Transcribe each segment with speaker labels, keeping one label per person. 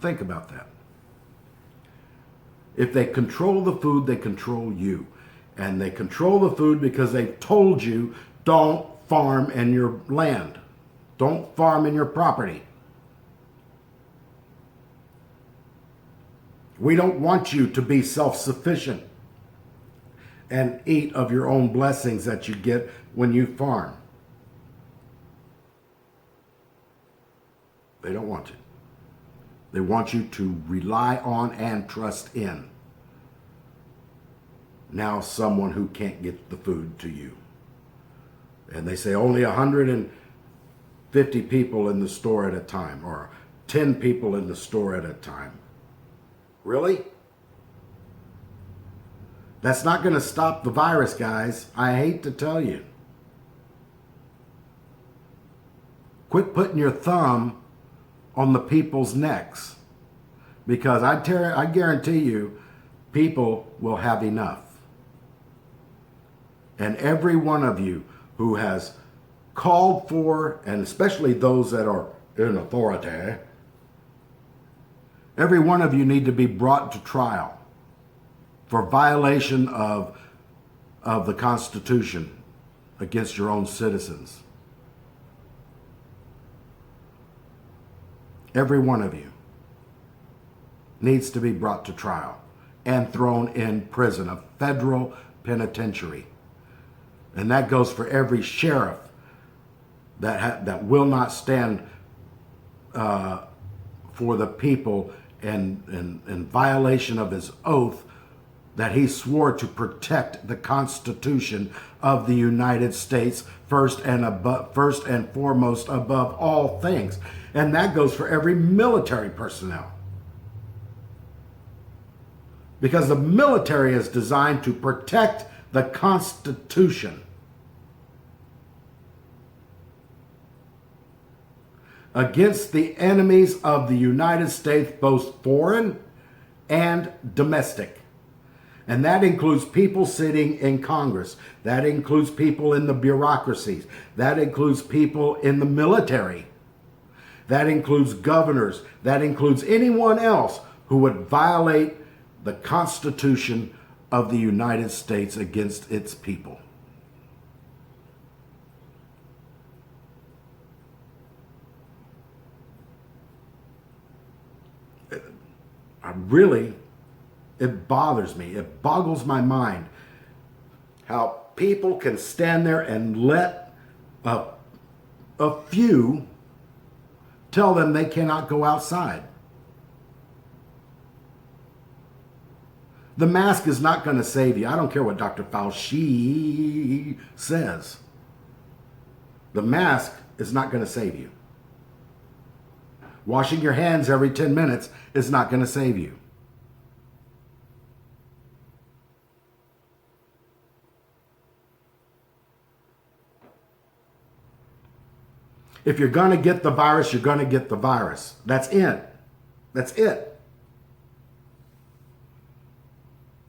Speaker 1: Think about that. If they control the food, they control you. And they control the food because they've told you, don't farm in your land. Don't farm in your property. We don't want you to be self-sufficient and eat of your own blessings that you get when you farm. They don't want you. They want you to rely on and trust in now someone who can't get the food to you. And they say only 150 people in the store at a time, or 10 people in the store at a time. Really? That's not going to stop the virus, guys. I hate to tell you. Quit putting your thumb on the people's necks, because I guarantee you people will have enough. And every one of you who has called for, and especially those that are in authority, every one of you need to be brought to trial for violation of the Constitution against your own citizens. Every one of you needs to be brought to trial and thrown in prison, a federal penitentiary. And that goes for every sheriff that will not stand for the people in violation of his oath that he swore to protect the Constitution of the United States first and foremost above all things. And that goes for every military personnel. Because the military is designed to protect the Constitution against the enemies of the United States, both foreign and domestic. And that includes people sitting in Congress. That includes people in the bureaucracies. That includes people in the military. That includes governors. That includes anyone else who would violate the Constitution of the United States against its people. It bothers me. It boggles my mind how people can stand there and let a few tell them they cannot go outside. The mask is not going to save you. I don't care what Dr. Fauci says. The mask is not going to save you. Washing your hands every 10 minutes is not going to save you. If you're going to get the virus, you're going to get the virus. That's it. That's it.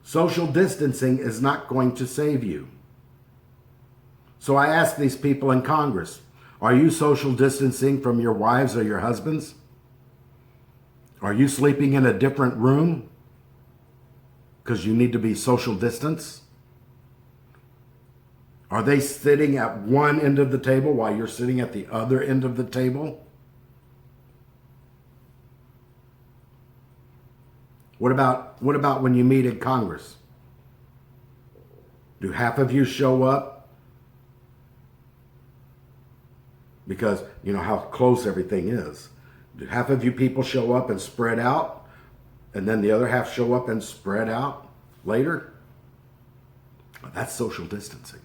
Speaker 1: Social distancing is not going to save you. So I ask these people in Congress, are you social distancing from your wives or your husbands? Are you sleeping in a different room because you need to be social distance? Are they sitting at one end of the table while you're sitting at the other end of the table? What about when you meet in Congress? Do half of you show up? Because you know how close everything is. Do half of you people show up and spread out, and then the other half show up and spread out later? That's social distancing.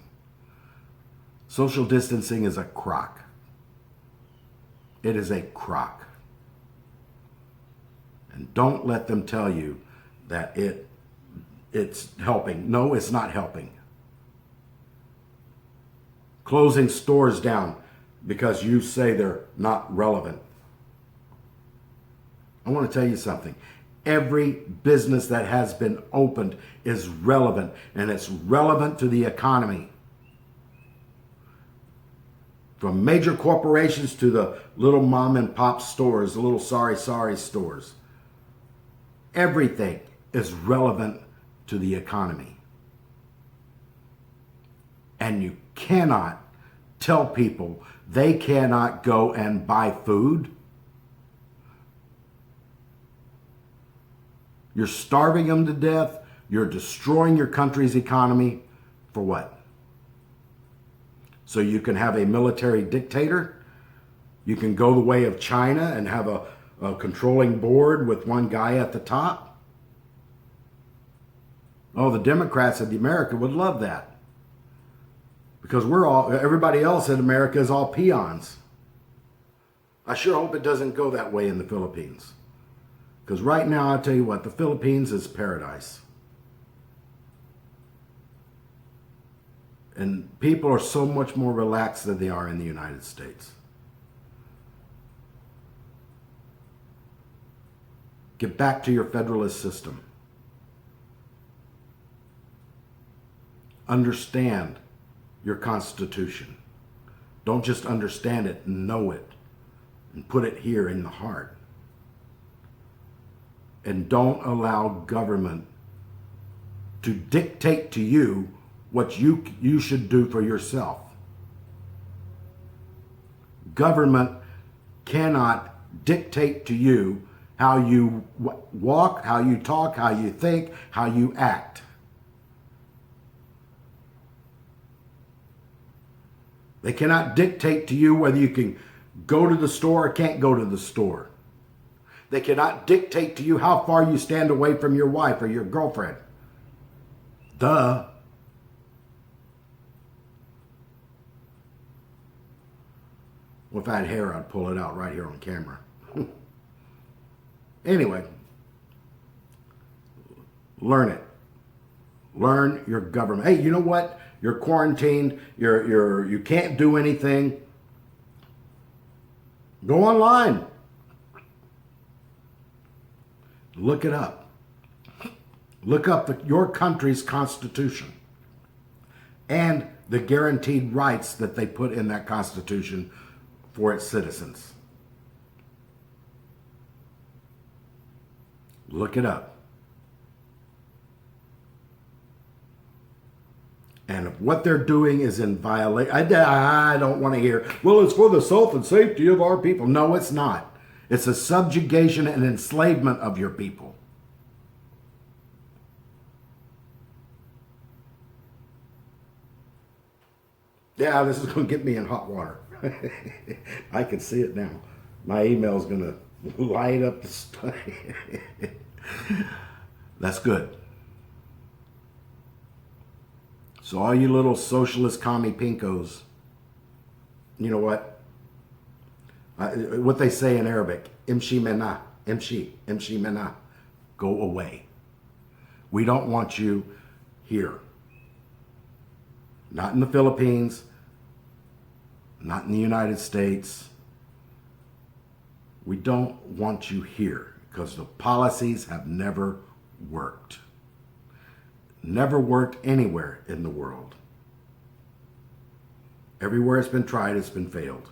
Speaker 1: Social distancing is a crock. It is a crock. And don't let them tell you that it's helping. No, it's not helping. Closing stores down because you say they're not relevant. I want to tell you something. Every business that has been opened is relevant, and it's relevant to the economy. From major corporations to the little mom and pop stores, the little sorry stores. Everything is relevant to the economy. And you cannot tell people they cannot go and buy food. You're starving them to death. You're destroying your country's economy. For what? So you can have a military dictator? You can go the way of China and have a controlling board with one guy at the top? Oh, the Democrats of America would love that. Because everybody else in America is all peons. I sure hope it doesn't go that way in the Philippines. Because right now, I'll tell you what, the Philippines is paradise. And people are so much more relaxed than they are in the United States. Get back to your federalist system. Understand your Constitution. Don't just understand it, know it. And put it here in the heart. And don't allow government to dictate to you what you should do for yourself. Government cannot dictate to you how you walk, how you talk, how you think, how you act. They cannot dictate to you whether you can go to the store or can't go to the store. They cannot dictate to you how far you stand away from your wife or your girlfriend. Duh. Well, if I had hair, I'd pull it out right here on camera. Anyway, learn it. Learn your government. Hey, you know what? You're quarantined. You can't do anything. Go online. Look it up. Look up your country's constitution and the guaranteed rights that they put in that constitution for its citizens. Look it up. And if what they're doing is in violation, I don't want to hear, well, it's for the health and safety of our people. No, it's not. It's a subjugation and enslavement of your people. Yeah, this is going to get me in hot water. I can see it now. My email is going to light up the stuff. That's good. So all you little socialist commie pinkos, you know what? What they say in Arabic, imshi mena, imshi mena, go away. We don't want you here. Not in the Philippines, not in the United States. We don't want you here because the policies have never worked. Never worked anywhere in the world. Everywhere it's been tried, it's been failed.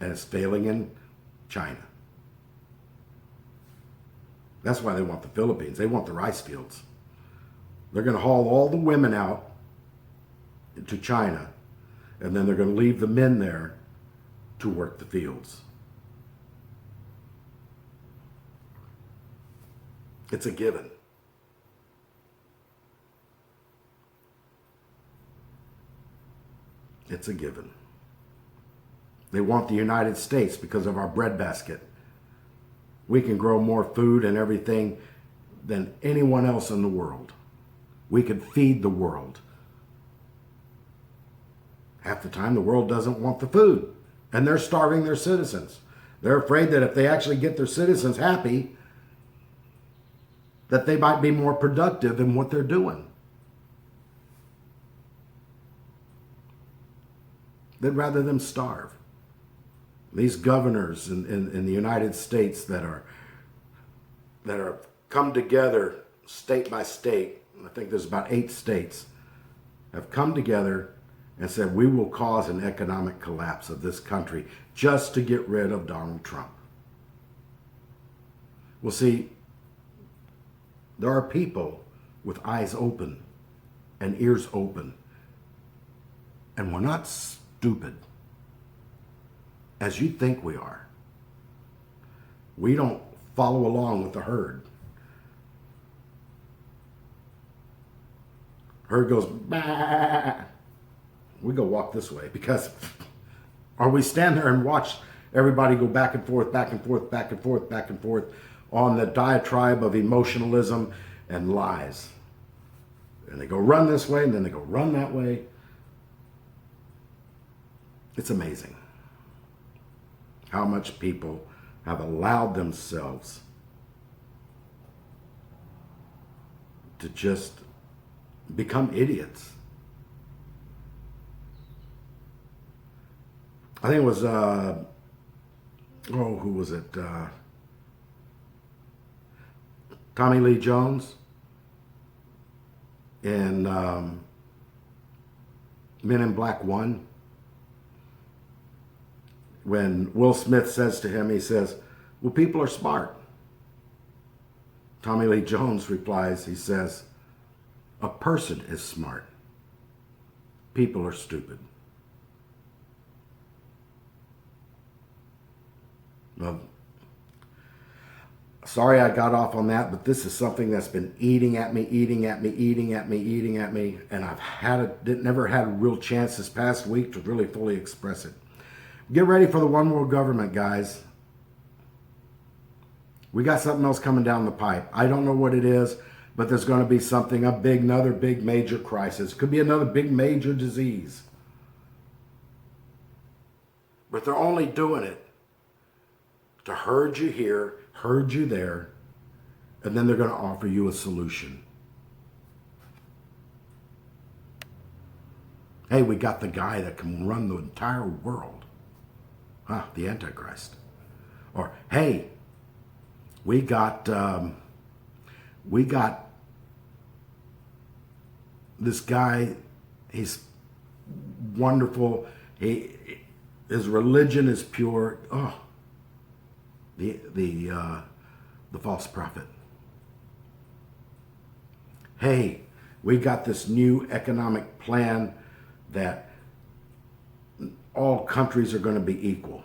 Speaker 1: And it's failing in China. That's why they want the Philippines. They want the rice fields. They're going to haul all the women out to China, and then they're going to leave the men there to work the fields. It's a given. It's a given. They want the United States because of our breadbasket. We can grow more food and everything than anyone else in the world. We could feed the world. Half the time, the world doesn't want the food, and they're starving their citizens. They're afraid that if they actually get their citizens happy, that they might be more productive in what they're doing. They'd rather them starve. These governors in the United States that are come together state by state, I think there's about 8 states, have come together and said, we will cause an economic collapse of this country just to get rid of Donald Trump. Well, see, There are people with eyes open and ears open. And we're not stupid as you think we are. We don't follow along with the herd. Herd goes, bah. We go walk this way, because or we stand there and watch everybody go back and forth, back and forth, back and forth, back and forth on the diatribe of emotionalism and lies. And they go run this way, and then they go run that way. It's amazing how much people have allowed themselves to just become idiots. I think it was, who was it? Tommy Lee Jones in Men in Black 1. When Will Smith says to him, he says, well, people are smart. Tommy Lee Jones replies, he says, a person is smart. People are stupid. Well, sorry I got off on that, but this is something that's been eating at me, and I've never had a real chance this past week to really fully express it. Get ready for the one world government, guys. We got something else coming down the pipe. I don't know what it is, but there's going to be something, another big major crisis. Could be another big major disease. But they're only doing it to herd you here, herd you there, and then they're going to offer you a solution. Hey, we got the guy that can run the entire world. The Antichrist. Or, hey, we got this guy. He's wonderful. His religion is pure. Oh, the false prophet. Hey, we got this new economic plan that all countries are going to be equal.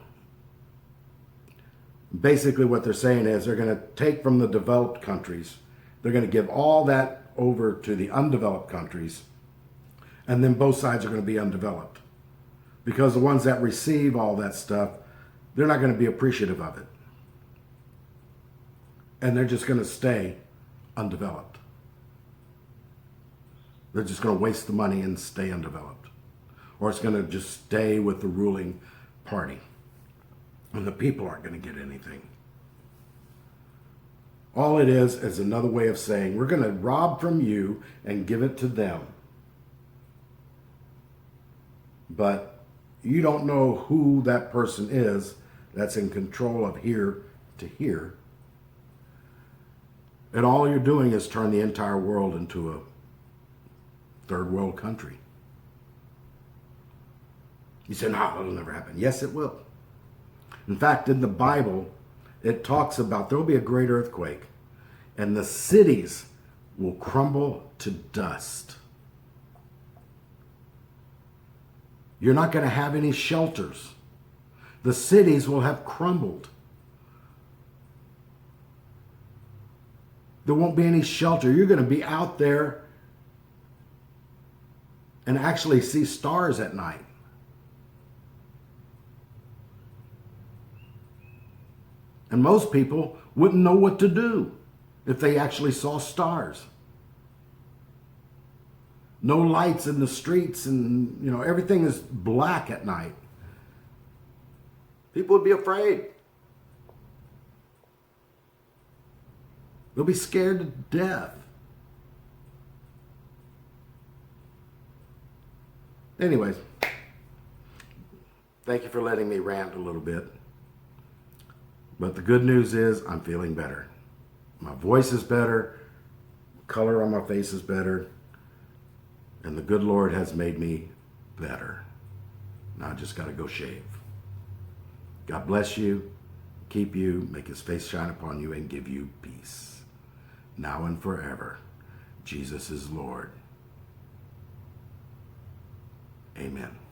Speaker 1: Basically what they're saying is they're going to take from the developed countries, they're going to give all that over to the undeveloped countries, and then both sides are going to be undeveloped. Because the ones that receive all that stuff, they're not going to be appreciative of it. And they're just going to stay undeveloped. They're just going to waste the money and stay undeveloped. Or it's going to just stay with the ruling party. And the people aren't going to get anything. All it is another way of saying, we're going to rob from you and give it to them. But you don't know who that person is that's in control of here to here. And all you're doing is turn the entire world into a third world country. You say, no, it'll never happen. Yes, it will. In fact, in the Bible, it talks about there will be a great earthquake, and the cities will crumble to dust. You're not going to have any shelters. The cities will have crumbled. There won't be any shelter. You're going to be out there and actually see stars at night. And most people wouldn't know what to do if they actually saw stars. No lights in the streets, and everything is black at night. People would be afraid. They'll be scared to death. Anyways, thank you for letting me rant a little bit. But the good news is I'm feeling better. My voice is better. Color on my face is better. And the good Lord has made me better. Now I just got to go shave. God bless you, keep you, make his face shine upon you, and give you peace. now and forever. Jesus is Lord. Amen.